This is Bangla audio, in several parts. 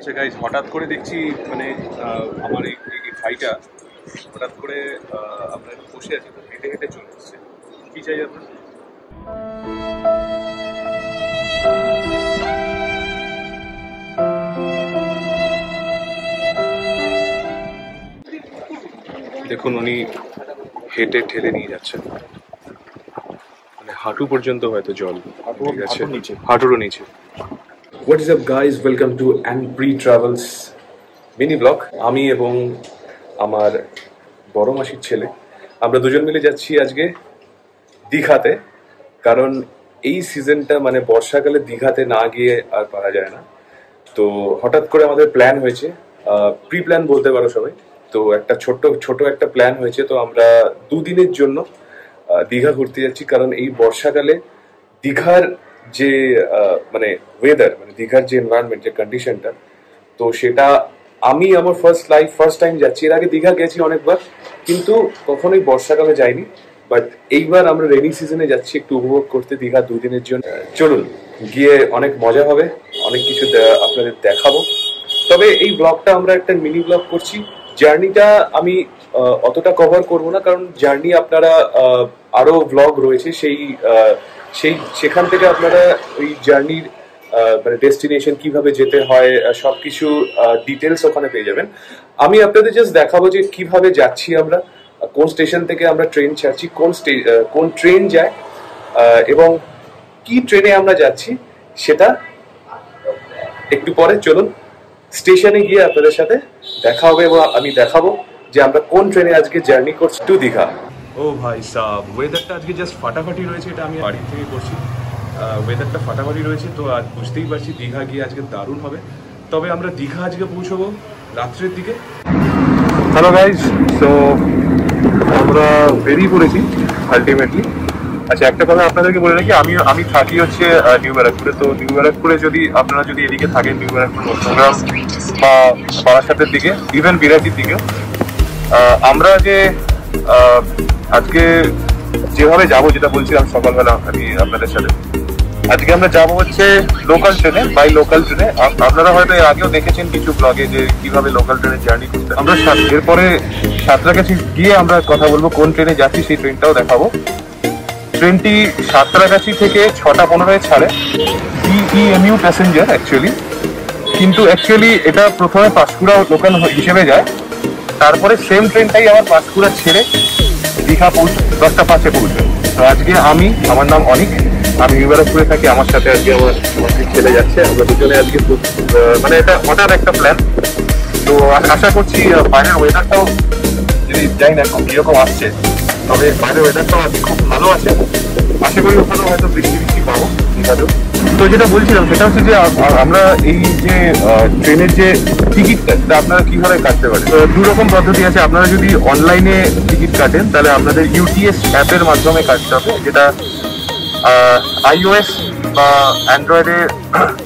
আচ্ছা গাইজ, হঠাৎ করে দেখছি মানে আমার এই ভাইটা হঠাৎ করে আমরা একটু বসে আছি, তো হেঁটে হেঁটে চলে এসছে। কি চাই আপনার? দেখুন, উনি হেঁটে ঠেলে নিয়ে যাচ্ছেন, মানে হাঁটু পর্যন্ত হয়তো জল গেছে, হাঁটুরও নিচে। What is up guys, welcome to অ্যান্ডপ্রি ট্রাভেলস মিনি ব্লগ। আমি এবং আমার বড় মাসির ছেলে আমরা দুজন মিলে যাচ্ছি আজকে দীঘাতে। কারণ এই সিজনটা মানে বর্ষাকালে দীঘাতে না গিয়ে আর পারা যায় না। তো হঠাৎ করে আমাদের প্ল্যান হয়েছে, প্রি প্ল্যান বলতে পারো সবাই। তো একটা ছোট একটা প্ল্যান হয়েছে। তো আমরা দুদিনের জন্য দীঘা ঘুরতে যাচ্ছি। কারণ এই বর্ষাকালে দীঘার যে মানে ওয়েদার, মানে দীঘার যে এনভায়রনমেন্ট, যে কন্ডিশনটা, তো সেটা আমি আমার ফার্স্ট টাইম যাচ্ছি। এর আগে দীঘা গেছি অনেকবার, কিন্তু কখনোই বর্ষাকালে যাইনি। বাট এইবার আমরা রেনি সিজনে যাচ্ছি একটু উপভোগ করতে দীঘা দুদিনের জন্য। চলুন, গিয়ে অনেক মজা হবে, অনেক কিছু আপনাদের দেখাবো। তবে এই ব্লগটা আমরা একটা মিনি ব্লগ করছি। জার্নিটা আমি অতটা কভার করব না, কারণ জার্নি আপনারা আরো ব্লগ রয়েছে, সেখান থেকে আপনারা ওই জার্নির মানে ডেস্টিনেশন কিভাবে যেতে হয় সবকিছু ডিটেলস ওখানে পেয়ে যাবেন। আমি আপনাদের জাস্ট দেখাবো যে কিভাবে যাচ্ছি আমরা, কোন স্টেশন থেকে আমরা ট্রেন ছাড়ছি, কোন ট্রেন যায় এবং কি ট্রেনে আমরা যাচ্ছি সেটা একটু পরে। চলুন, স্টেশনে গিয়ে আপনাদের সাথে দেখা হবে এবং আমি দেখাবো যে আমরা কোন ট্রেনে আজকে জার্নি করছি টু দীঘা। ও ভাই সাব, ওয়েদারটা আজকে জাস্ট ফাটাফাটি রয়েছে। এটা আমি বাড়ি থেকে করছি, ওয়েদারটা ফাটাফাটি রয়েছে। তো আজ বুঝতেই পারছি দীঘা গিয়ে আজকে দারুণ হবে। তবে আমরা দীঘা আজকে পৌঁছবো রাত্রের দিকে। হ্যালো গাইজ, তো আমরা বেরিয়ে পড়েছি আলটিমেটলি। আচ্ছা, একটা কথা আপনাদেরকে বলে রাখি, আমি থাকি হচ্ছে নিউ ব্যারাকপুরে। তো নিউ ব্যারাকপুরে আপনারা যদি এদিকে থাকেন, নিউ ব্যারাকপুর নন্দনগ্রাম বা বারাসাতের দিকে, ইভেন বিরাটির দিকেও, আমরা যে আজকে যেভাবে যাবো, যেটা বলছিলাম সকালবেলা আমি আপনাদের সাথে, আজকে আমরা যাবো হচ্ছে লোকাল ট্রেনে, বাই লোকাল ট্রেনে। আপনারা হয়তো এর আগেও দেখেছেন কিছু ব্লগে যে কিভাবে লোকাল ট্রেনে জার্নি করতে। আমরা এরপরে সাঁতরাগাছি গিয়ে আমরা কথা বলবো কোন ট্রেনে যাচ্ছি, সেই ট্রেনটাও দেখাবো। ট্রেনটি সাঁতরাগাছি থেকে 6:15 ছাড়ে, DEMU প্যাসেঞ্জার অ্যাকচুয়ালি। কিন্তু অ্যাকচুয়ালি এটা প্রথমে পাঁশকুড়া লোকাল হিসেবে যায়, তারপরে সেম ট্রেনটাই আবার পাঁশকুড়া ছেড়ে দীঘা 10:05 পৌঁছায়। তো আজকে আমার নাম অনিক, আমি নিউ ব্যারাকপুরে থাকি। আমার সাথে আজকে আমার ছেলে যাচ্ছে। আমরা দুজনে আজকে মানে এটা হঠাৎ একটা প্ল্যান। তো আশা করছি বাইরের ওয়েদারটাও, যদি যাই না কিরকম আসছে, তবে বাইরের ওয়েদারটাও আজকে খুব ভালো আছে। আশা করি ওখানেও হয়তো বৃষ্টি পাবো দীঘাতেও। তো যেটা বলছিলাম সেটা হচ্ছে যে আমরা এই যে ট্রেনের যে টিকিটটা, সেটা আপনারা কিভাবে কাটতে পারেন। দু রকম পদ্ধতি আছে। আপনারা যদি অনলাইনে টিকিট কাটেন, তাহলে আপনাদের UTS অ্যাপের মাধ্যমে কাটতে হবে, যেটা iOS বা অ্যান্ড্রয়েডে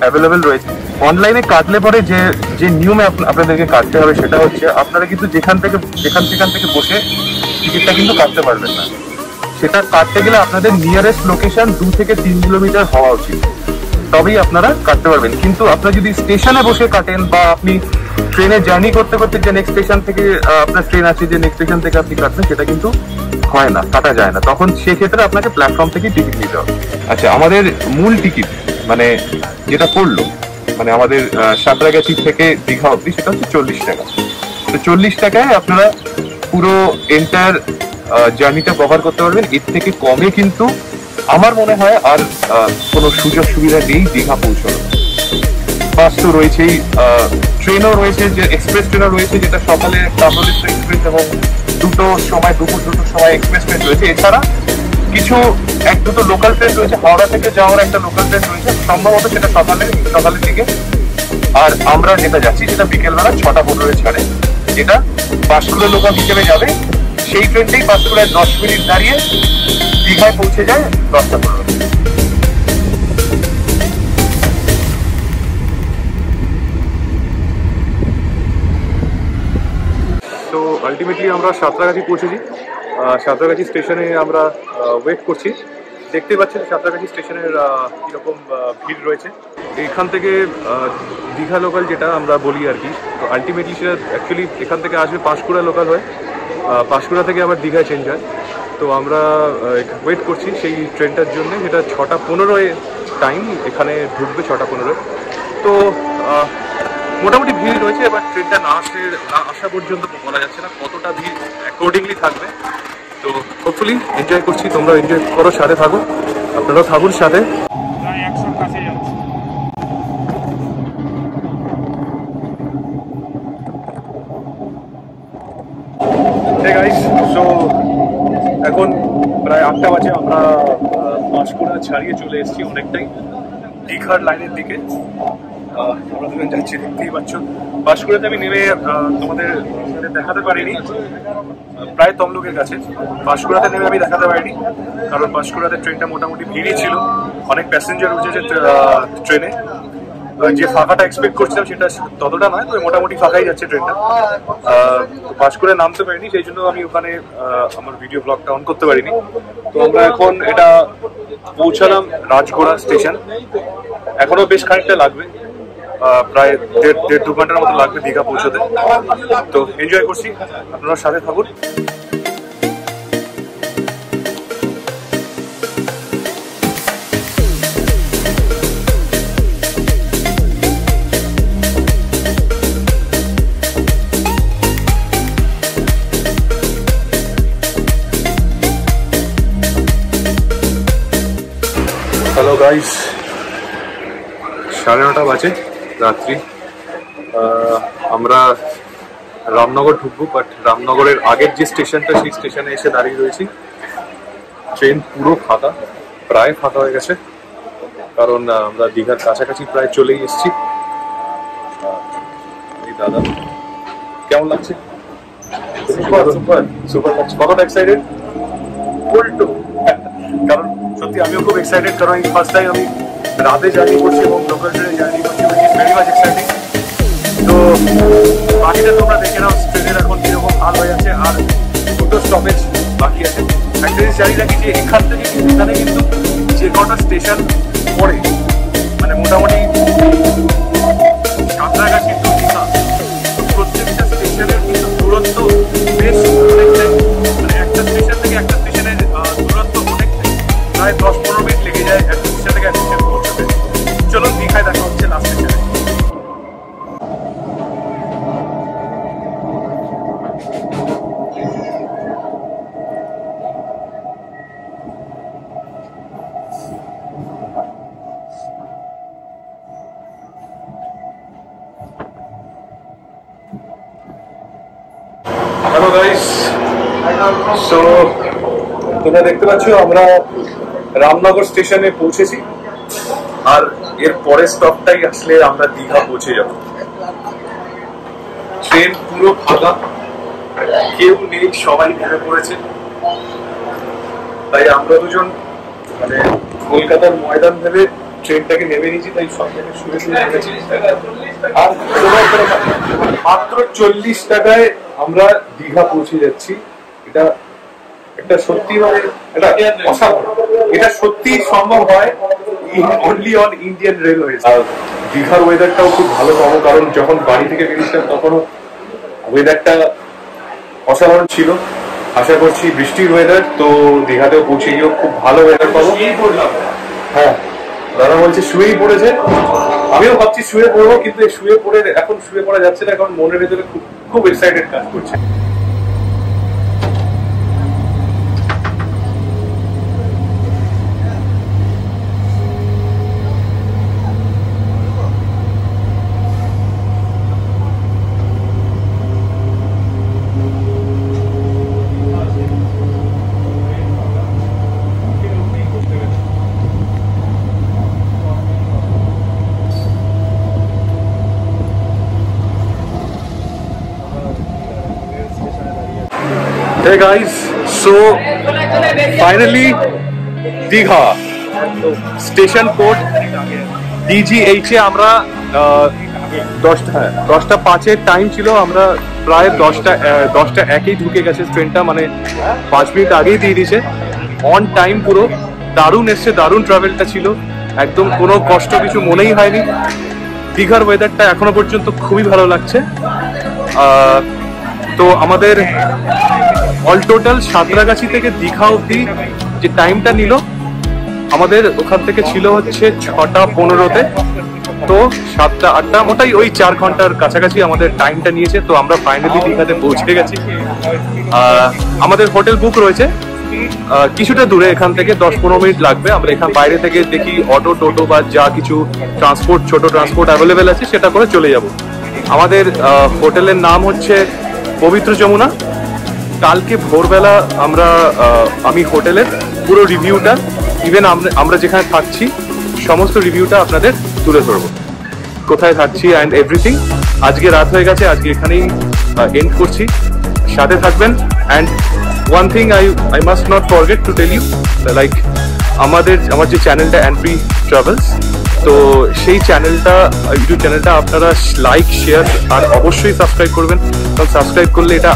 অ্যাভেলেবেল রয়েছে। অনলাইনে কাটলে পরে যে নিয়মে আপনাদেরকে কাটতে হবে সেটা হচ্ছে, আপনারা কিন্তু যেখান থেকে বসে টিকিটটা কিন্তু কাটতে পারবেন না। সেটা কাটতে গেলে আপনাদের নিয়ারেস্ট লোকেশন 2 থেকে 3 কিলোমিটার হওয়া উচিত, তবেই আপনারা কাটতে পারবেন। কিন্তু আপনারা যদি স্টেশনে বসে কাটেন, বা আপনি ট্রেনে জার্নি করতে করতে যে নেক্সট স্টেশন থেকে আপনার ট্রেন আছে, যে নেক্সট স্টেশন থেকে আপনি কাটবেন, সেটা কিন্তু হয় না, কাটা যায় না। তখন সেক্ষেত্রে আপনাকে প্ল্যাটফর্ম থেকে টিকিট নিতে হবে। আচ্ছা, আমাদের মূল টিকিট মানে যেটা পড়লো, মানে আমাদের সাঁতরাগাছি থেকে দীঘা অবধি, সেটা হচ্ছে 40 টাকা। তো 40 টাকায় আপনারা পুরো এন্টায়ার জার্নিটা কভার করতে পারবেন। এর থেকে কমে কিন্তু আমার মনে হয় আর কোনো সুযোগ সুবিধা নেই দীঘা পৌঁছানো। বাস তো রয়েছেই, ট্রেনও রয়েছে, যে এক্সপ্রেস ট্রেনও রয়েছে, যেটা সকালে কামরুলিপ্ত এক্সপ্রেস, এবং দুপুর 2টোর সময় এক্সপ্রেস ট্রেন রয়েছে। এছাড়া কিছু 1-2টো লোকাল ট্রেন রয়েছে। হাওড়া থেকে যাওয়ার একটা লোকাল ট্রেন রয়েছে, সম্ভবত সেটা সকালের দিকে। আর আমরা যেটা যাচ্ছি সেটা বিকেলবেলা 6:15 ছাড়ে, যেটা পাঁশকুড়া লোকাল হিসেবে যাবে। সেই ট্রেনটাই পাঁশকুড়ায় 10 মিনিট দাঁড়িয়ে দীঘায় পৌঁছে যায় 10:15। তো আলটিমেটলি আমরা সাঁতরাগাছি পৌঁছেছি। সাঁতরাগাছি স্টেশনে আমরা ওয়েট করছি। দেখতে পাচ্ছেন সাঁতরাগাছি স্টেশনের কীরকম ভিড় রয়েছে। এখান থেকে দীঘা লোকাল যেটা আমরা বলি আর কি, তো আলটিমেটলি সেটা অ্যাকচুয়ালি এখান থেকে আসবে পাঁশকুড়া লোকাল হয়ে, পাঁশকুড়া থেকে আবার দীঘায় চেঞ্জ হয়। তো আমরা ওয়েট করছি সেই ট্রেনটার জন্য, যেটা 6:15 টাইম, এখানে ঢুকবে 6:15। তো মোটামুটি ভিড় রয়েছে, এবার ট্রেনটা না আসা পর্যন্ত বলা যাচ্ছে না কতটা ভিড় অ্যাকর্ডিংলি থাকবে। তো হোপফুলি এনজয় করছি, তোমরা এনজয় করো, সাথে থাকো, আপনারাও থাকুন সাথে। এখন প্রায় 8টা বাজে, আমরা পাঁশকুড়া ছাড়িয়ে চলে এসেছি অনেকটাই দীঘার লাইনের দিকে। আমরা দুজন যাচ্ছি, দেখতেই পাচ্ছ। পাঁশকুড়াতে আমি নেমে তোমাদের দেখাতে পারিনি, প্রায় তমলুকের কাছে। পাঁশকুড়াতে নেমে আমি দেখাতে পারিনি, কারণ পাঁশকুড়াতে ট্রেনটা মোটামুটি ভিড়ই ছিল, অনেক প্যাসেঞ্জার উঠেছে ট্রেনে। যে ফাঁকাটা এক্সপেক্ট করছিলাম সেটা ততটা নয়, তবে মোটামুটি ফাঁকাই যাচ্ছে ট্রেনটা। পাঁশকুড়ায় নামতে পারিনি, সেই জন্য আমি ওখানে আমার ভিডিও ব্লগটা অন করতে পারিনি। তো আমরা এখন এটা পৌঁছালাম রাজগোড়া স্টেশন, এখনো বেশ খানিকটা লাগবে, প্রায় 1.5-2 ঘন্টার মতো লাগবে দীঘা পৌঁছতে। তো এনজয় করছি, আপনারা সাথে থাকুন। হ্যালো গাইস, 9:30 বাজে রাত্রি। আমরা রামনগর ঢুকবো, বাট রামনগরের আগের যে স্টেশনটা, সেই স্টেশনে এসে দাঁড়িয়ে রয়েছি। ট্রেন পুরো ফাঁকা, প্রায় ফাঁকা হয়ে গেছে, কারণ আমরা দীঘার কাছাকাছি প্রায় চলেই এসেছি। এই দাদা, কেমন লাগছে? সুপার সুপার সুপার লাগছে। কতটা এক্সাইটেড? উল্টো, কারণ সত্যি আমিও খুব এক্সাইটেড, কারণ এই ফার্স্ট টাইম আমি রাতে জার্নি করছি এবং লোকাল ট্রেনে জার্নি করছি, ভেরি মাচ এক্সাইটিং। তো বাকিটা তোমরা দেখে নাও, ট্রেনের এখন কিরকম হাল হয়ে আছে, আর দুটো স্টপেজ বাকি আছে। একটা জিনিস জানি রাখি যে এখান থেকে এখানে কিন্তু যে কটা স্টেশন পড়ে, মানে মোটামুটি সাঁতরাগাছি টু দীঘা, প্রত্যেকটা স্টেশনের কিন্তু দূরত্ব বেশ অনেকটাই, মানে একটা স্টেশন থেকে একটা স্টেশনের দূরত্ব অনেকটাই, প্রায় 10-15 মিনিট লেগে যায় একটা স্টেশন থেকে একটা স্টেশন পৌঁছতে। চলুন দীঘায় দেখা হচ্ছে লাস্ট স্টেশনে। হ্যালো গাইস, সো তোমরা দেখতে পাচ্ছ আমরা রামনগর স্টেশনে পৌঁছেছি, আর এর পরের স্টপটাই আসলে আমরা দীঘা পৌঁছে যাব। ট্রেন পুরো ফাঁকা, কেউ নেই, সবাই নেমে পড়েছে। তাই আমরা দুজন মানে কলকাতার ময়দান ভেবে ট্রেনটাকে নেমে নিয়েছি, তাই সব জায়গায় শুনে শুনে গেছি। আর মাত্র 40 টাকায় আমরা দীঘা পৌঁছে যাচ্ছি। এটা একটা সত্যি, মানে এটা অসাধারণ, এটা সত্যি সম্ভব হয় অনলি অন ইন্ডিয়ান রেলওয়ে। আর দীঘার ওয়েদারটাও খুব ভালো পাবো, কারণ যখন বাড়ি থেকে বেরিয়েছিলাম তখনও ওয়েদারটা অসাধারণ ছিল। আশা করছি বৃষ্টির ওয়েদার, তো দীঘাতেও পৌঁছে গিয়েও খুব ভালো ওয়েদার পাবো। হ্যাঁ, দাদা বলছে শুয়েই পড়েছে, আমিও ভাবছি শুয়ে পড়বো, কিন্তু শুয়ে পড়ে এখন শুয়ে পড়া যাচ্ছে না, কারণ মনের ভেতরে খুব এক্সাইটেড কাজ করছে। Hey guys, so finally Digha station code DGH এ আমরা 10:05 টাইম ছিল, আমরা প্রায় 10:01 ঢুকে গেছে ট্রেনটা, মানে 5 মিনিট আগেই দিয়ে দিয়েছে। অন টাইম পুরো, দারুণ এসছে, দারুণ ট্রাভেলটা ছিল। একদম কোনো কষ্ট কিছু মনেই হয়নি। দীঘার ওয়েদারটা এখনো পর্যন্ত খুবই ভালো লাগছে। তো আমাদের অল টোটাল সাঁতরাগাছি থেকে দীঘা অবধি যে টাইমটা নিল, আমাদের ওখান থেকে ছিল হচ্ছে 6টা 15-তে, তো 7টা 8টা মোটাই ওই 4 ঘন্টার কাছাকাছি আমাদের টাইমটা নিয়েছে। তো আমরা ফাইনালি দীঘাতে পৌঁছে গেছি। আমাদের হোটেল বুক রয়েছে কিছুটা দূরে, এখান থেকে 10-15 মিনিট লাগবে। আমরা এখান বাইরে থেকে দেখি অটো টোটো বা যা কিছু ট্রান্সপোর্ট, ছোট ট্রান্সপোর্ট অ্যাভেলেবেল আছে সেটা করে চলে যাব। আমাদের হোটেলের নাম হচ্ছে পবিত্র যমুনা। কালকে ভোরবেলা আমি হোটেলের পুরো রিভিউটা, ইভেন আমরা যেখানে থাকছি সমস্ত রিভিউটা আপনাদের তুলে ধরবো, কোথায় থাকছি অ্যান্ড এভরিথিং। আজকে রাত হয়ে গেছে, আজকে এখানেই এন্ড করছি। সাথে থাকবেন। And one thing I must not forget to tell you, like আমার যে চ্যানেলটা অ্যান্ড্রি ট্রাভেলস, তো সেই চ্যানেলটা, ইউটিউব চ্যানেলটা আপনারা লাইক, শেয়ার আর অবশ্যই সাবস্ক্রাইব করবেন। কারণ সাবস্ক্রাইব করলে এটা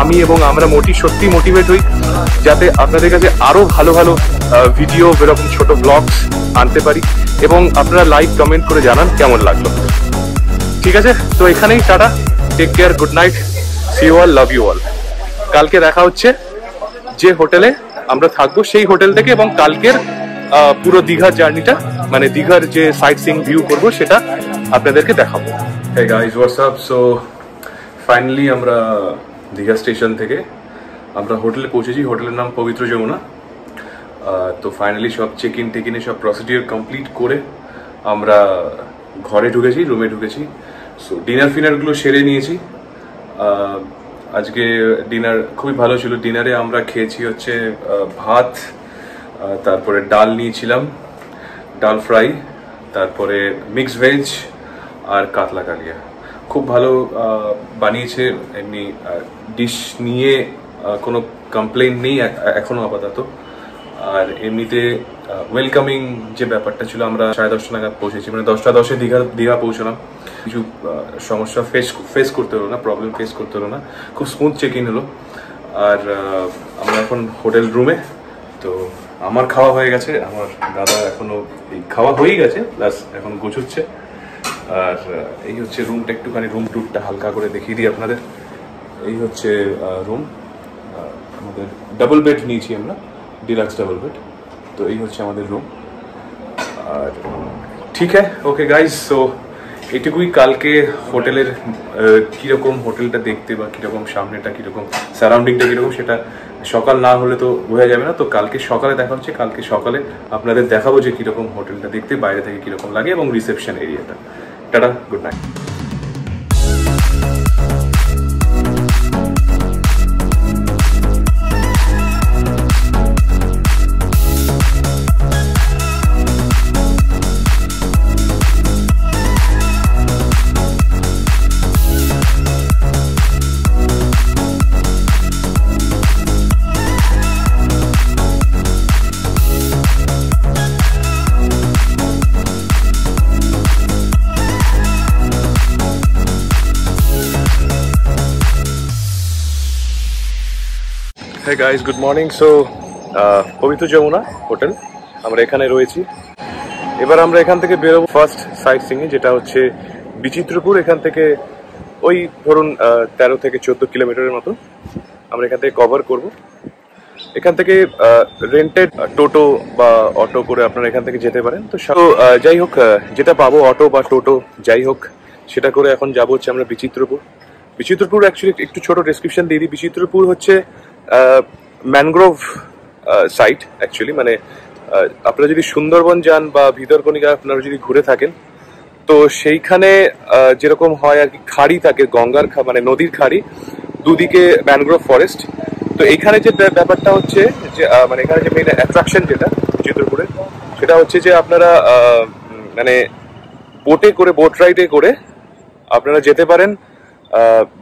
আমি এবং আমরা সত্যি মোটিভেট হই যাতে আপনাদের কাছে আরো ভালো ভালো ভিডিও, এরকম ছোট ব্লগস আনতে পারি, এবং আপনারা লাইক কমেন্ট করে জানান কেমন লাগলো। ঠিক আছে, তো এখানেই tata, take care, good night, see you all, love you all. কালকে দেখা হচ্ছে যে হোটেলে আমরা থাকবো সেই হোটেল থেকে, এবং কালকের পুরো দীঘার জার্নিটা, মানে দীঘার যে সাইট সিইং ভিউ করবো সেটা আপনাদেরকে দেখাবো। Hey guys, what's up? So finally আমরা দীঘা স্টেশন থেকে আমরা হোটেলে পৌঁছেছি। হোটেলের নাম পবিত্র যমুনা। তো ফাইনালি সব চেক ইন টেক ইনে সব প্রসিডিওর কমপ্লিট করে আমরা ঘরে ঢুকেছি, রুমে ঢুকেছি। সো ডিনারগুলো সেরে নিয়েছি। আজকে ডিনার খুবই ভালো ছিল। ডিনারে আমরা খেয়েছি হচ্ছে ভাত, তারপরে ডাল নিয়েছিলাম, ডাল ফ্রাই, তারপরে মিক্স ভেজ আর কাতলা কালিয়া। খুব ভালো বানিয়েছে। এমনি ডিশ নিয়ে কোনো কমপ্লেন নেই এখনো আপাতত। আর এমনিতে ওয়েলকামিং যে ব্যাপারটা ছিল, আমরা 10:30 নাগাদ পৌঁছেছি, মানে 10টা 10-এ দীঘা পৌঁছলাম। কিছু সমস্যা ফেস করতে হলো না, প্রবলেম ফেস করতে হলো না, খুব স্মুথ চেক ইন হলো। আর আমরা এখন হোটেল রুমে। তো আমার খাওয়া হয়ে গেছে, আমার দাদা এখনো খাওয়া হয়েই গেছে, প্লাস এখন গোছুচ্ছে। আর এই হচ্ছে রুমটা, একটুখানি রুম টুরটা হালকা করে দেখিয়ে দিই আপনাদের। এই হচ্ছে রুম, আমাদের ডাবল বেড নিয়েছি আমরা, ডিলাক্স ডাবল বেড। তো এই হচ্ছে আমাদের রুম। আর ঠিক হ্যাঁ, ওকে গাইজ, সো এটুকুই। কালকে হোটেলের কীরকম হোটেলটা দেখতে বা কীরকম সামনেটা কীরকম, সারাউন্ডিংটা কীরকম, সেটা সকাল না হলে তো বোঝা যাবে না। তো কালকে সকালে দেখা হচ্ছে। কালকে সকালে আপনাদের দেখাবো যে কীরকম হোটেলটা দেখতে, বাইরে থেকে কীরকম লাগে, এবং রিসেপশন এরিয়াটা। Tata, good night. Hey guys, good morning. So পবিত্র যমুনা হোটেল, আমরা এখানে রয়েছি। এবার আমরা এখান থেকে বেরোবো ফার্স্ট সাইট সিইং, যেটা হচ্ছে বিচিত্রপুর। এখান থেকে ওই ধরুন 13 থেকে 14 কিলোমিটারের মতো আমরা এখান থেকে কভার করব। এখান থেকে রেন্টেড টোটো বা অটো করে আপনারা এখান থেকে যেতে পারেন। তো যাই হোক, যেটা পাবো অটো বা টোটো যাই হোক, সেটা করে এখন যাবো হচ্ছে আমরা বিচিত্রপুর। বিচিত্রপুর অ্যাকচুয়ালি একটু ছোট ডেসক্রিপশন দিয়ে দিই। বিচিত্রপুর হচ্ছে ম্যানগ্রোভ সাইট অ্যাকচুয়ালি, মানে আপনারা যদি সুন্দরবন যান বা ভিতরকণিকা আপনারা যদি ঘুরে থাকেন, তো সেইখানে যেরকম হয় আর কি, খাড়ি থাকে, গঙ্গার মানে নদীর খাড়ি, দুদিকে ম্যানগ্রোভ ফরেস্ট। তো এইখানে যে ব্যাপারটা হচ্ছে যে মানে এখানে যে মেইন অ্যাট্রাকশন যেটা চিত্রপুরে, সেটা হচ্ছে যে আপনারা মানে বোটে করে, বোট রাইডে করে আপনারা যেতে পারেন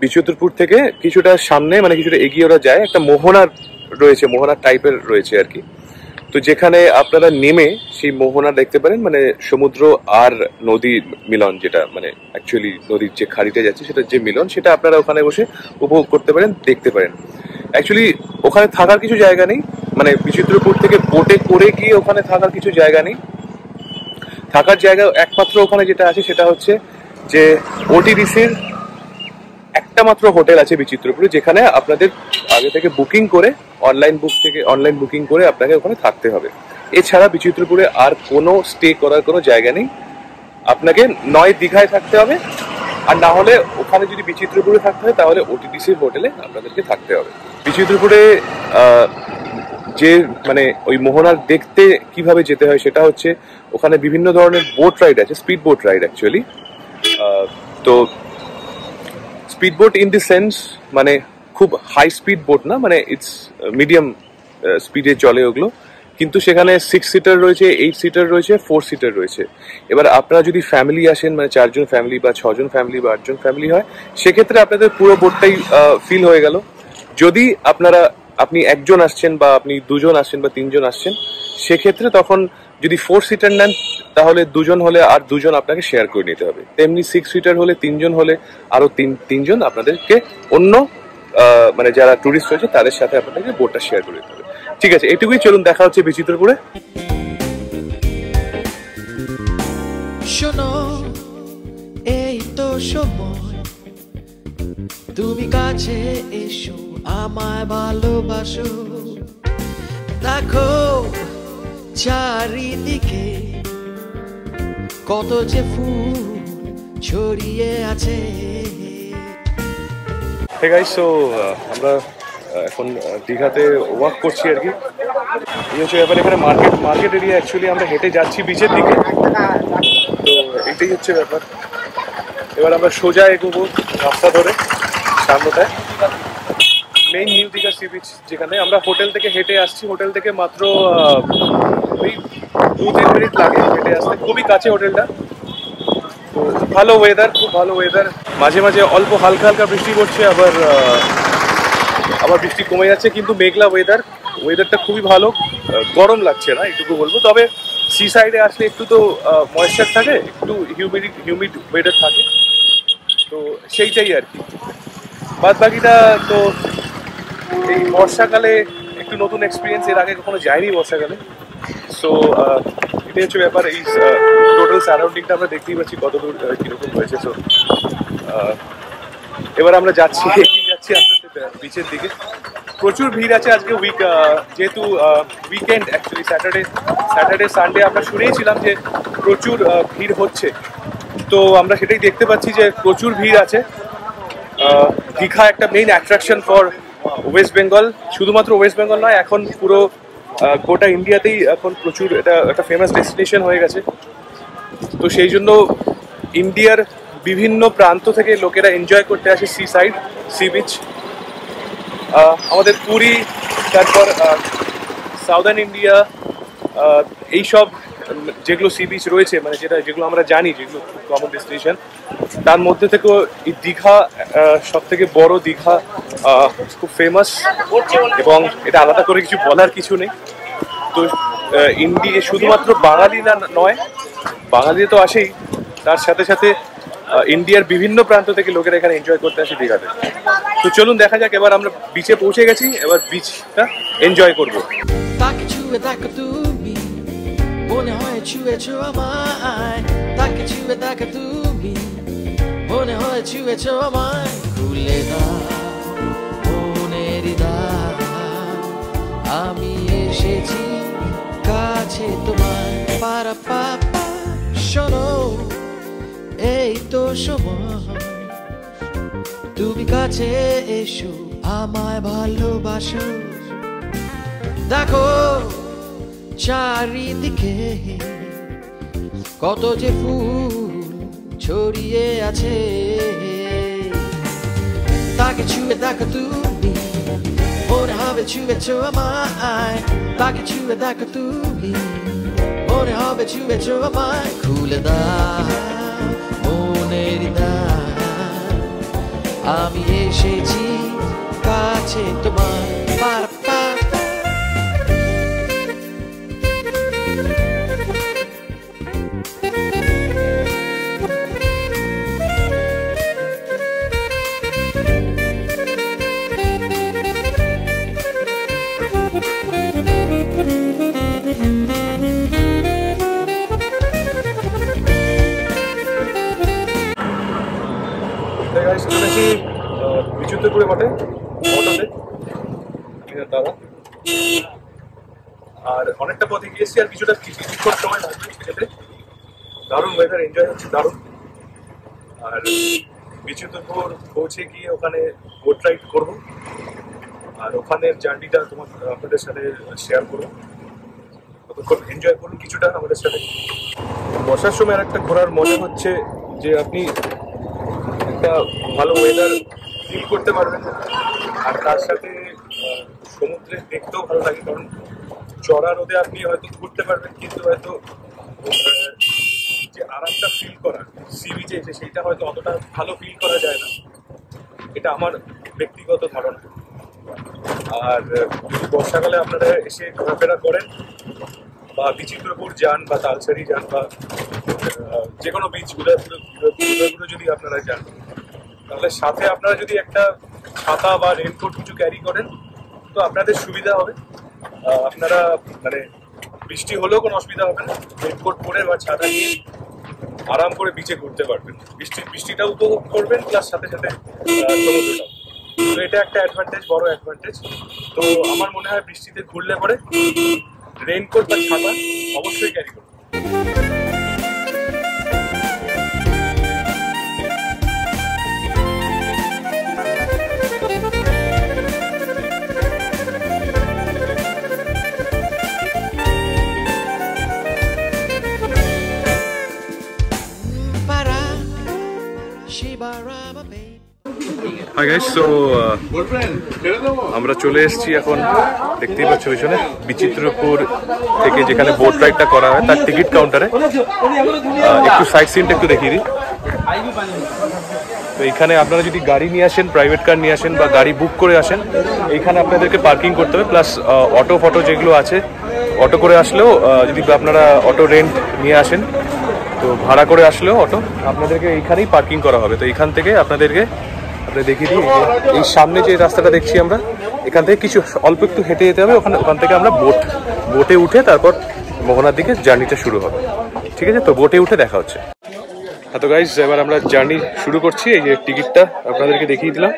বিচিত্রপুর থেকে কিছুটা সামনে, মানে কিছুটা এগিয়ে ওরা যায়, একটা মোহনার রয়েছে, মোহনার টাইপের রয়েছে আর কি। তো যেখানে আপনারা নেমে সেই মোহনা দেখতে পারেন, মানে সমুদ্র আর নদীর মিলন, যেটা মানে অ্যাকচুয়ালি নদীর যে খাড়িতে যাচ্ছে সেটা যে মিলন, সেটা আপনারা ওখানে বসে উপভোগ করতে পারেন, দেখতে পারেন। অ্যাকচুয়ালি ওখানে থাকার কিছু জায়গা নেই, মানে বিচিত্রপুর থেকে বোটে করে গিয়ে ওখানে থাকার কিছু জায়গা নেই। থাকার জায়গা একমাত্র ওখানে যেটা আছে সেটা হচ্ছে যে ওটিডিসির একটা মাত্র হোটেল আছে বিচিত্রপুরে, যেখানে আপনাদের আগে থেকে বুকিং করে অনলাইন বুকিং করে আপনাকে ওখানে থাকতে হবে। এছাড়া বিচিত্রপুরে আর কোনো স্টে করার কোনো জায়গা নেই। আপনাকে নয় দীঘায় থাকতে হবে, আর না হলে ওখানে যদি বিচিত্রপুরে থাকতে হয় তাহলে ওটিডিসির হোটেলে আপনাদেরকে থাকতে হবে। বিচিত্রপুরে যে মানে ওই মোহনার দেখতে কিভাবে যেতে হয় সেটা হচ্ছে ওখানে বিভিন্ন ধরনের বোট রাইড আছে, স্পিড বোট রাইড অ্যাকচুয়ালি। তো speed boat in the sense মানে খুব হাই স্পিড বোট না, মানে ইটস মিডিয়াম স্পিডে চলে ওগুলো, কিন্তু সেখানে 6 সিটার রয়েছে, 8 সিটার রয়েছে, 4 সিটার রয়েছে। এবার আপনারা যদি ফ্যামিলি আসেন, মানে 4 জন ফ্যামিলি বা 6 জন ফ্যামিলি বা 8 জন ফ্যামিলি হয়, সেক্ষেত্রে আপনাদের পুরো বোটটাই ফিল হয়ে গেল। যদি আপনি একজন আসছেন বা আপনি 2 জন আসছেন বা 3 জন আসছেন, সেক্ষেত্রে তখন যদি 4 সিটার নেন তাহলে 2 জন হলে আর 2 জন আপনাকে শেয়ার করে নিতে হবে। তেমনি 6 সিটার হলে 3 জন হলে আরো 3 জন আপনাদেরকে অন্য মানে যারা টুরিস্ট রয়েছে তাদের সাথে আপনাদেরকে বোটটা শেয়ার করে দিতে হবে। ঠিক আছে, এটুকুই। চলুন দেখা হচ্ছে বিচিত্রপুরে। শোনো, এই তো সময়, তুমি কাছে এসো, আমায় ভালোবাসো। দেখো চারিদিকে কত যে ফুল ছড়িয়ে আছে। হে গাইস, সো আমরা এখন দীঘাতে ওয়াক করছি আর কি। এই হচ্ছে ব্যাপার। এখানে মার্কেট এরিয়া, অ্যাকচুয়ালি আমরা হেঁটে যাচ্ছি বিচের দিকে, তো এটাই হচ্ছে ব্যাপার। এবার আমরা সোজা এগোবো রাস্তা ধরে সামনেটায় main new Digha sea beach, যেখানে আমরা হোটেল থেকে হেঁটে আসছি। হোটেল থেকে মাত্র ওই 2-3 মিনিট লাগে হেঁটে আসতে, খুবই কাছে হোটেলটা। তো ভালো ওয়েদার, খুব ভালো ওয়েদার। মাঝে মাঝে অল্প হালকা হালকা বৃষ্টি পড়ছে, আবার বৃষ্টি কমে যাচ্ছে, কিন্তু মেঘলা ওয়েদারটা খুবই ভালো। গরম লাগছে না, এটুকু বলবো। তবে সি সাইডে আসলে একটু তো ময়েশ্চার থাকে, একটু হিউমিড ওয়েদার থাকে, তো সেইটাই আর কি। বাদ বাকিটা তো এই বর্ষাকালে একটু নতুন এক্সপিরিয়েন্স, এর আগে কখনো যাইনি বর্ষাকালে। সো এটাই হচ্ছে ব্যাপার। এই টোটাল সারাউন্ডিংটা আমরা দেখতেই পাচ্ছি কত দূর কিরকম হয়েছে। সো এবার আমরা যাচ্ছি আস্তে আস্তে বিচের দিকে। প্রচুর ভিড় আছে আজকে, যেহেতু উইকেন্ড অ্যাকচুয়ালি, স্যাটারডে সানডে আমরা শুনেছিলাম যে প্রচুর ভিড় হচ্ছে, তো আমরা সেটাই দেখতে পাচ্ছি যে প্রচুর ভিড় আছে। দীঘা একটা main attraction for West Bengal, শুধুমাত্র ওয়েস্ট বেঙ্গল নয়, এখন পুরো গোটা ইন্ডিয়াতেই এখন প্রচুর এটা একটা ফেমাস ডেস্টিনেশন হয়ে গেছে। তো সেই জন্য ইন্ডিয়ার বিভিন্ন প্রান্ত থেকে লোকেরা এনজয় করতে আসে সি বিচ। আমাদের পুরী, তারপর সাউদার্ন ইন্ডিয়া, এইসব যেগুলো সি বিচ রয়েছে, মানে যেগুলো আমরা জানি, যেগুলো খুব কমন ডেস্টিনেশন, তার মধ্যে থেকেও এই দীঘা সব থেকে বড়। দীঘা খুব ফেমাস, এবং এটা আলাদা করে কিছু বলার কিছু নেই। তো ইন্ডিয়া শুধুমাত্র বাঙালি নয়, বাঙালি তো আসেই, তার সাথে সাথে ইন্ডিয়ার বিভিন্ন প্রান্ত থেকে লোকেরা এখানে এনজয় করতে আসে দীঘাতে। তো চলুন দেখা যাক। এবার আমরা বিচে পৌঁছে গেছি, এবার বিচটা এনজয় করবো। মনে হয় ছুঁয়েছ আমায়, তাকে ছুঁয়ে দেখা তুমি, মনে হয় ছুঁয়েছ আমায়। খুলে দাও মনের দ্বার, আমি এসেছি কাছে তোমার। পারা পাপা, শোনো, এই তো সময়, তুমি কাছে এসো, আমায় ভালোবাসো। দেখো চারিদিকে কত যে ফুল ছড়িয়ে আছে, তাকে ছুঁয়ে দেখো তুমি, মনে হবে ছুঁয়েছ আমায়। তাকে ছুঁয়ে দেখো তুমি, মনে হবে ছুঁয়েছ আমায়। খুলে দাও মনের দ্বার, আমি এসেছি কাছে তোমার। পারা পাপা, চলেছি বিচুদ্রপুরে বটে অটোতে দাদা, আর অনেকটা পথে গিয়েছি আর কিছুটা কিছুক্ষণ সময় লাগবে যেতে। দারুণ ওয়েদার, এনজয় হচ্ছে দারুণ। আর বিচুদ্রপুর পৌঁছে গিয়ে ওখানে বোট রাইড করবো, আর ওখানের জার্নিটা আপনাদের সাথে শেয়ার করবো। ততক্ষণ এনজয় করুন কিছুটা আমাদের সাথে। বর্ষার সময় আর একটা ঘোরার মজা হচ্ছে যে আপনি একটা ভালো ওয়েদার ফিল করতে পারবেন, আর তার সাথে সমুদ্রে দেখতেও ভালো লাগে। কারণ চড়া রোদে আপনি হয়তো ঘুরতে পারবেন, কিন্তু হয়তো যে আরামটা ফিল করা সি বিচে এসে সেইটা হয়তো অতটা ভালো ফিল করা যায় না। এটা আমার ব্যক্তিগত ধারণা। আর বর্ষাকালে আপনারা এসে ঘোরাফেরা করেন বা বিচিত্রপুর যান বা তালসারি যান বা যে কোনো বিচগুলো যদি আপনারা যান, তাহলে সাথে আপনারা যদি একটা ছাতা বা রেনকোট কিছু ক্যারি করেন তো আপনাদের সুবিধা হবে। আপনারা মানে বৃষ্টি হলেও কোনো অসুবিধা হবে না, রেনকোট পরে বা ছাতা নিয়ে আরাম করে বিচে ঘুরতে পারবেন। বৃষ্টিটাও উপভোগ করবেন, প্লাস সাথে সাথে সমুদ্রটাও। তো এটা একটা অ্যাডভান্টেজ, বড় অ্যাডভান্টেজ। তো আমার মনে হয় বৃষ্টিতে ঘুরলে পরে রেনকোট বা ছাতা অবশ্যই ক্যারি করুন। হাই গাইস, সো আমরা চলে এসেছি এখন, দেখতেই পাচ্ছ পিছনে বিচিত্রপুর থেকে যেখানে বোট রাইডটা করা হয় তার টিকিট কাউন্টারে। একটু সাইট সিনটা একটু দেখিয়ে দিই। তো এখানে আপনারা যদি গাড়ি নিয়ে আসেন, প্রাইভেট কার নিয়ে আসেন বা গাড়ি বুক করে আসেন, এইখানে আপনাদেরকে পার্কিং করতে হবে। প্লাস অটো ফটো যেগুলো আছে, অটো করে আসলেও যদি আপনারা অটো রেন্ট নিয়ে আসেন, তো ভাড়া করে আসলেও অটো আপনাদেরকে এইখানেই পার্কিং করা হবে। তো এইখান থেকে আপনাদেরকে দেখিয়ে দিই, এই সামনে যে রাস্তাটা দেখছি আমরা, এখান থেকে কিছু অল্প একটু হেঁটে যেতে হবে। ওখান থেকে আমরা বোটে উঠে তারপর মোহনার দিকে জার্নিটা শুরু হবে। ঠিক আছে, তো বোটে উঠে দেখা হচ্ছে। হ্যাঁ তো গাইস, এবার আমরা জার্নি শুরু করছি। এই যে টিকিটটা আপনাদেরকে দেখিয়ে দিলাম।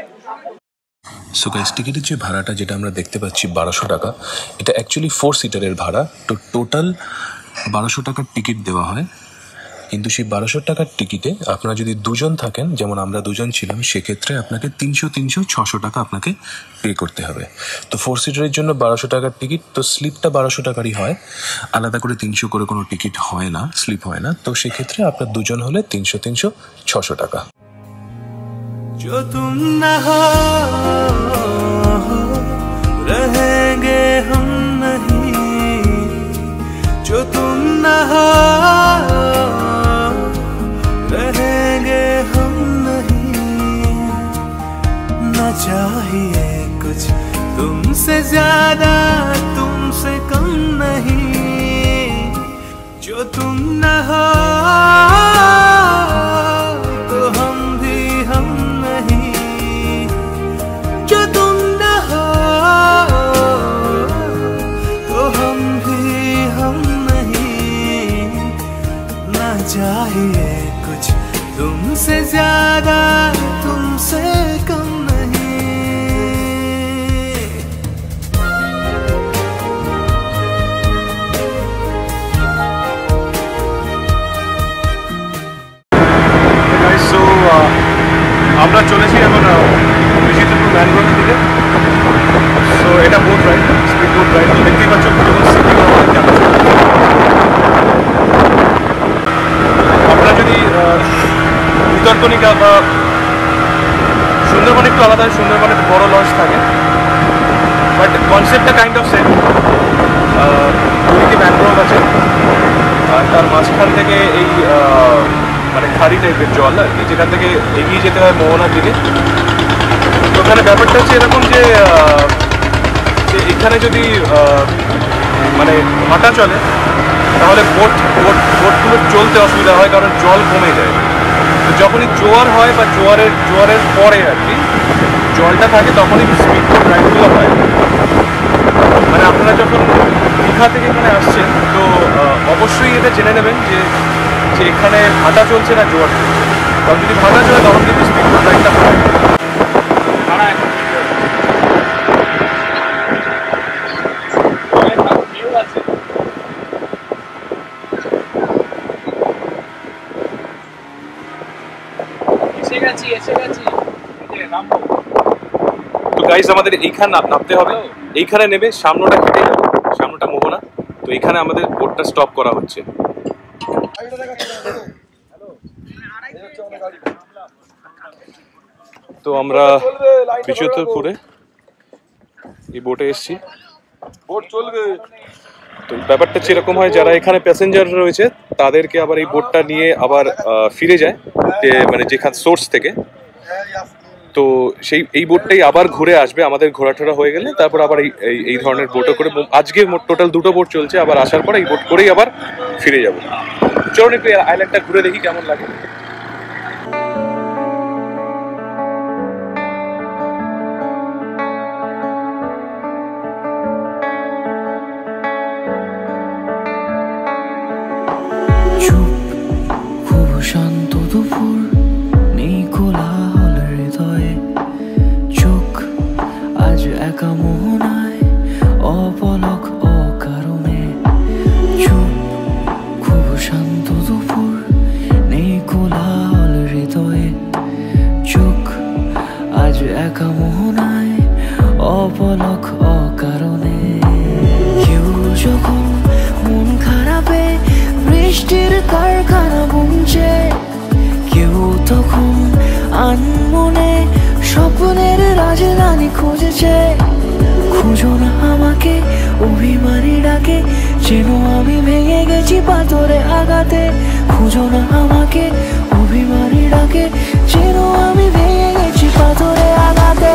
সো গাইস, টিকিটের যে ভাড়াটা যেটা আমরা দেখতে পাচ্ছি 1200 টাকা, এটা অ্যাকচুয়ালি 4 সিটারের ভাড়া। তো টোটাল 1200 টাকার টিকিট দেওয়া হয়। কিন্তু সেই 1200 টাকার টিকিটে আপনারা যদি দুজন থাকেন, যেমন আমরা দুজন ছিলাম, সেক্ষেত্রে আপনাকে 300-600 টাকা আপনাকে পে করতে হবে। তো 4 সিটারের জন্য 1200 টাকার টিকিট। তো স্লিপটা 1200 টাকারই হয়, আলাদা করে 300 করে কোনো টিকিট হয় না, স্লিপ হয় না। তো সেক্ষেত্রে আপনার দুজন হলে 300-600 টাকা। जो तुम न हो रहेंगे हम नहीं, जो तुम न हो रहेंगे हम नहीं। न चाहिए कुछ तुमसे ज्यादा, तुमसे कम नहीं। जो तुम न हो तो हम भी हम नहीं। जो तुम न हो तो हम भी हम नहीं। ना चाहिए कुछ तुमसे ज्यादा, तुमसे कम नहीं। সো আমরা চলেছি এখন বিচিত্রপুর ম্যানগ্রোভ থেকে। সো এটা boat ride, speed boat ride. তো দেখতেই পাচ্ছ আপনারা যদি বিতর্কনিকা বা সুন্দরবন একটু আলাদা, সুন্দরবনে বড় লঞ্চ থাকে, বাট কনসেপ্টটা কাইন্ড অফ সেম। দুদিকে ম্যানগ্রোভ আছে আর তার মাঝখান থেকে এই মানে খাড়ি টাইপের জল আর কি, যেখান থেকে এগিয়ে যেতে হয় মোহনার দিকে। তো ওখানে ব্যাপারটা হচ্ছে এরকম যে এখানে যদি মানে হাঁটা চলে তাহলে বোটগুলো চলতে অসুবিধা হয়, কারণ জল কমে যায়। তো যখনই জোয়ার হয় বা জোয়ারের পরে আর কি জলটা থাকে, তখনই স্পিড বোট রাইডগুলো হয়। মানে আপনারা যখন দীঘা থেকে এখানে আসছেন, তো অবশ্যই এটা জেনে নেবেন যে এখানে হাঁটা চলছে না জোয়ার চলছে। তখন যদি ভাটা চলে তখন কিন্তু স্পিড বোট রাইডটা হয়। তো গাইস আমাদের এইখানে নামতে হবে, এইখানে নেমে সামনেটা হেঁটে যাবো, সামনেটা মোহনা। তো এইখানে আমাদের বোটটা স্টপ করা হচ্ছে। তো আমরা বিচিত্রপুরে এই বোটে এসেছি। বোট চলবে। তো ব্যাপারটা সেরকম হয়, যারা এখানে প্যাসেঞ্জার রয়েছে তাদেরকে আবার এই বোটটা নিয়ে আবার ফিরে যায়, মানে যেখান সোর্স থেকে। তো এই বোটটাই আবার ঘুরে আসবে আমাদের ঘোরাটোরা হয়ে গেলে, তারপর আবার এই ধরনের বোটও করে আজকে টোটাল 2টো বোট চলছে। আবার আসার পর এই বোট করেই আবার ফিরে যাব। চলুন একটু আইল্যান্ডটা ঘুরে দেখি কেমন লাগে। শান্ত দুপুর নেই কোলাহল হৃদয়ে, চোখ আজ একা মোহনায় অপলক অকারণে। চুপ খুব শান্ত দুপুর নেই কোলাহল হৃদয়ে, চোখ আজ একা মোহনায় অপলক অকারণে। কেউ যখন মন খারাপে বৃষ্টির কারখানা বুনছে, কেউ তখন আনমনে স্বপ্নের রাজধানী খুঁজেছে। খুঁজো না আমাকে অভিমানী ডাকে, যেন আমি ভেঙে গেছি পাথরে আঘাতে। খুঁজো না আমাকে অভিমানী ডাকে, যেন আমি ভেঙে গেছি পাথরে আঘাতে।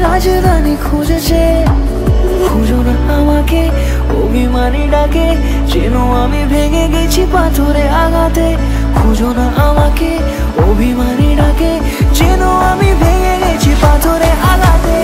রাজধানী খুঁজেছে। খুঁজো না আমাকে অভিমানী ডাকে, যেন আমি ভেঙে গেছি পাথরে আঘাতে। খুঁজো না আমাকে অভিমানী ডাকে, যেন আমি ভেঙে গেছি পাথরে আঘাতে।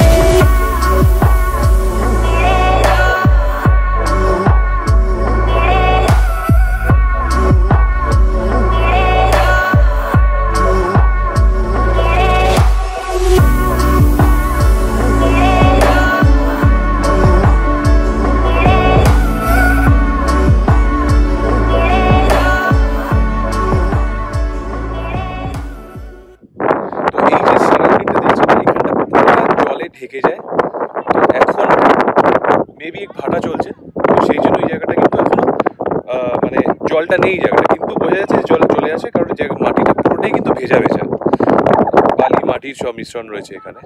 ঢেকে যায়। তো এখন মেবি এক ভাটা চলছে, তো সেই জন্য এই জায়গাটা কিন্তু এখনো মানে জলটা নেই জায়গাটা, কিন্তু বোঝা যাচ্ছে জল চলে আসে, কারণ জায়গা মাটিটা পুরোটাই কিন্তু ভেজা ভেজা, বালি মাটির সব মিশ্রণ রয়েছে এখানে।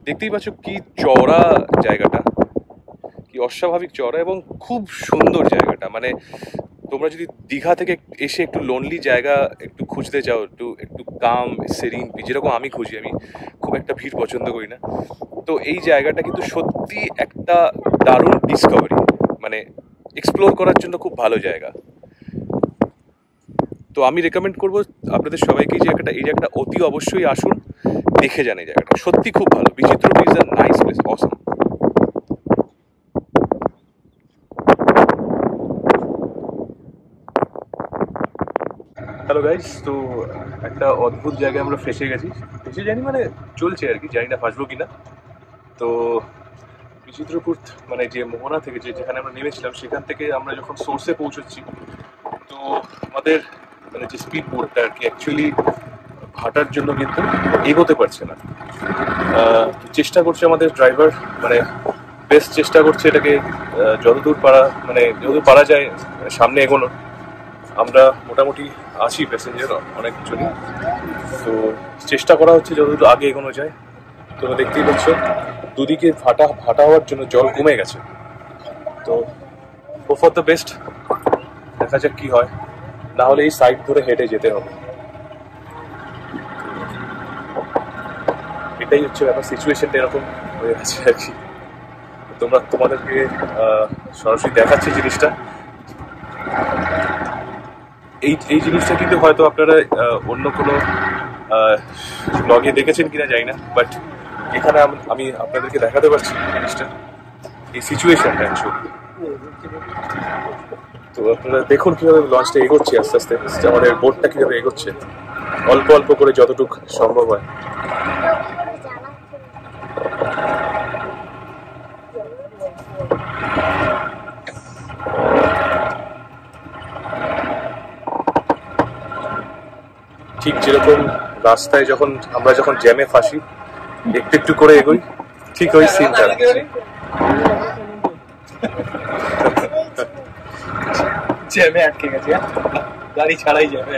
দেখতেই পাচ্ছ কি চওড়া জায়গাটা, কি অস্বাভাবিক চওড়া এবং খুব সুন্দর জায়গাটা। মানে তোমরা যদি দীঘা থেকে এসে একটু লোনলি জায়গা একটু খুঁজতে চাও, একটু কাম সেরিন, যেরকম আমি খুঁজি, আমি খুব একটা ভিড় পছন্দ করি না, তো এই জায়গাটা কিন্তু সত্যি একটা দারুণ ডিসকভারি, মানে এক্সপ্লোর করার জন্য খুব ভালো জায়গা। তো আমি রেকমেন্ড করবো আপনাদের সবাইকে যে এই জায়গাটা অতি অবশ্যই আসুন, দেখে যান এই জায়গাটা, সত্যি খুব ভালো। Bichitrapur is a nice place, Assam. Hello guys, তো একটা অদ্ভুত জায়গায় আমরা ফেসে গেছি, জানি মানে চলছে আর কি, জানি না ফাঁসবো কিনা। তো বিচিত্রপুর মানে যে মোহনা থেকে যেখানে আমরা নেমেছিলাম, সেখান থেকে আমরা যখন সোর্সে পৌঁছচ্ছি, তো আমাদের মানে যে স্পিড বোটটা আর কি অ্যাকচুয়ালি ভাটার জন্য কিন্তু এগোতে পারছে না। চেষ্টা করছে আমাদের ড্রাইভার, মানে বেস্ট চেষ্টা করছে এটাকে যতদূর পারা যায় সামনে এগোনোর। আমরা মোটামুটি আছি প্যাসেঞ্জার অনেকজনই, তো চেষ্টা করা হচ্ছে যতদূর আগে এগোনো যায়। তোমরা দেখতেই পাচ্ছ দুদিকে ভাটা হওয়ার জন্য জল কমে গেছে। তো হোপ ফর দ্য বেস্ট, দেখা যাক কি হয়, না হলে এই সাইড ধরে হেঁটে যেতে হবে। এটাই হচ্ছে ব্যাপার, সিচুয়েশনটা এরকম হয়ে গেছে আর কি। তোমাদেরকে সরাসরি দেখাচ্ছি জিনিসটা। এই জিনিসটা কিন্তু হয়তো আপনারা অন্য কোনো ব্লগে দেখেছেন কিনা জানি না, বাট এখানে আমি আপনাদেরকে দেখাতে পারছি জিনিসটা, এই সিচুয়েশনটা অ্যাকচুয়ালি। তো আপনারা দেখুন কিভাবে লঞ্চটা এগোচ্ছে আস্তে আস্তে, আমাদের বোটটা কিভাবে এগোচ্ছে অল্প অল্প করে যতটুকু সম্ভব হয়। ঠিক যেরকম রাস্তায় আমরা যখন জ্যামে ফাঁসি, একটু একটু করে এগোই, ঠিক ওই সিনটা। জ্যামে আটকে গেছে, গাড়ি ছাড়াই যাবে।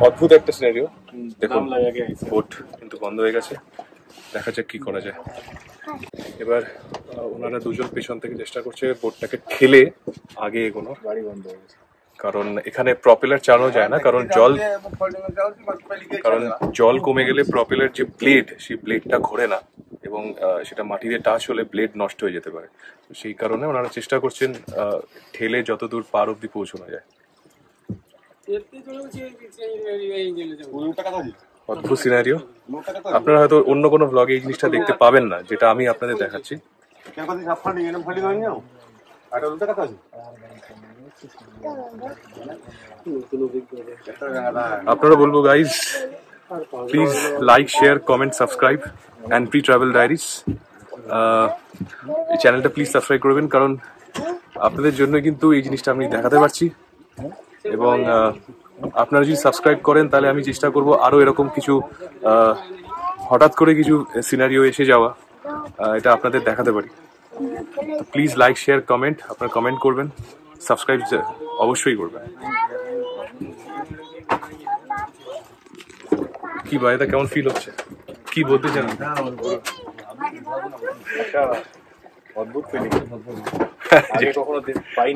অদ্ভুত একটা সিনারিও। দেখুন বোট কিন্তু বন্ধ হয়ে গেছে, দেখা যাক কি করা যায়। এবার ওনারা দুজন পেছন থেকে চেষ্টা করছে বোটটাকে ঠেলে আগে এগোনো, গাড়ি বন্ধ হয়ে গেছে। কারণ এখানে প্রপেলার চালানো যায় না, কারণ জল কমে গেলে প্রপেলার যে ব্লেড, সেই ব্লেডটা ঘোরে না এবং সেটা মাটিতে টাচ হলে ব্লেড নষ্ট হয়ে যেতে পারে। সেই কারণে ওনারা চেষ্টা করছেন ঠেলে যতদূর পার অব্দি পৌঁছানো যায়। অদ্ভুত সিনারিও, আপনারা হয়তো অন্য কোনো ব্লগে এই জিনিসটা দেখতে পাবেন না, যেটা আমি আপনাদের দেখাচ্ছি। আপনারা বলবো guys, please like, share, comment, subscribe and pre travel diaries. এই চ্যানেলটা প্লিজ সাবস্ক্রাইব করবেন, কারণ আপনাদের জন্য কিন্তু এই জিনিসটা আমি দেখাতে পারছি। এবং আপনারা যদি সাবস্ক্রাইব করেন তাহলে আমি চেষ্টা করব আরো এরকম কিছু হঠাৎ করে কিছু সিনারিও এসে যাওয়া, এটা আপনাদের দেখাতে পারি। তো প্লিজ লাইক, শেয়ার, কমেন্ট, আপনারা কমেন্ট করবেন, সাবস্ক্রাইব অবশ্যই করবেন। কি ভাই, এটা কেমন ফিল হচ্ছে, কি বলতে চান? অদ্ভুত ফিলিং,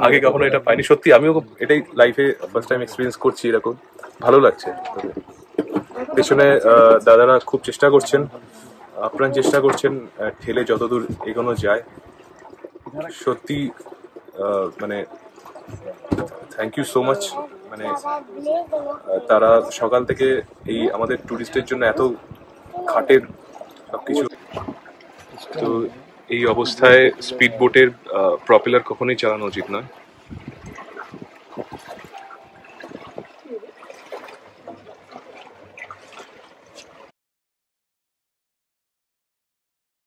আগে কখনো এটা পাইনি, সত্যি আমিও এটাই লাইফে ফার্স্ট টাইম এক্সপিরিয়েন্স করছি এরকম। ভালো লাগছে। পেছনে দাদারা খুব চেষ্টা করছেন, আপ্রাণ চেষ্টা করছেন ঠেলে যতদূর এগোনো যায়। সত্যি মানে থ্যাংক ইউ সো মাচ। মানে তারা সকাল থেকে এই আমাদের টুরিস্টের জন্য এত খাটের সবকিছু। তো এই অবস্থায় স্পিড বোটের প্রপেলার কখনোই চালানো উচিত নয়।